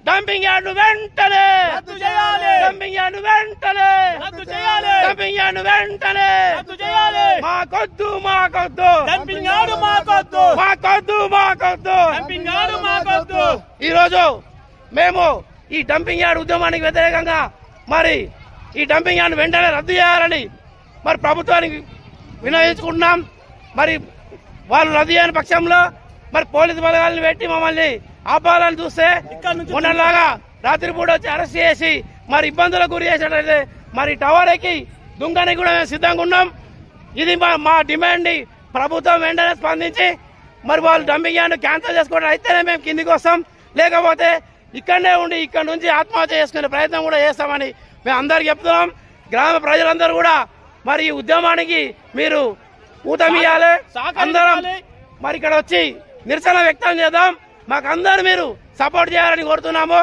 Dumping yard వెంటనే రద్దు చేయాలి. డంపింగ్ యార్డ్ వెంటనే రద్దు చేయాలి. డంపింగ్ యార్డ్ వెంటనే రద్దు చేయాలి. మాకొద్దు మాకొద్దు డంపింగ్ యార్డ్ మాకొద్దు మాకొద్దు మాకొద్దు డంపింగ్ యార్డ్ మాకొద్దు. ఈ రోజు మేము ఈ డంపింగ్ యార్డ్ ఉద్యమానికి వ్యతిరేకంగా మరి ఈ డంపింగ్ యార్డ్ వెంటనే రద్దు చేయాలని మరి ప్రభుత్వానికి వినయించుకుంటున్నాం. మరి వాళ్ళు రద్దు చేయని పక్షంలో మరి పోలీసు బలగాలను పెట్టి మమ్మల్ని ఆపాలని చూస్తే మొన్నలాగా రాత్రిపూట వచ్చి అరెస్ట్ చేసి మరి ఇబ్బందులకు గురి చేసినట్లయితే మరి టవర్ ఎక్కి దుంగనికి కూడా మేము సిద్ధంగా ఉన్నాం. ఇది మా డిమాండ్. ప్రభుత్వం వెంటనే స్పందించి మరి వాళ్ళు డంపింగ్ యార్డ్ క్యాన్సిల్ చేసుకోవడం అయితేనే మేము కిందికి వస్తాం, లేకపోతే ఇక్కడనే ఉండి ఇక్కడ నుంచి ఆత్మహత్య చేసుకునే ప్రయత్నం కూడా చేస్తామని మేము అందరికి చెప్తున్నాం. గ్రామ ప్రజలందరూ కూడా మరి ఈ ఉద్యమానికి మీరు ఊతమియాలి, అందరం మరి ఇక్కడ వచ్చి నిరసన వ్యక్తం చేద్దాం. మాకు అందరూ మీరు సపోర్ట్ చేయాలని కోరుతున్నాము.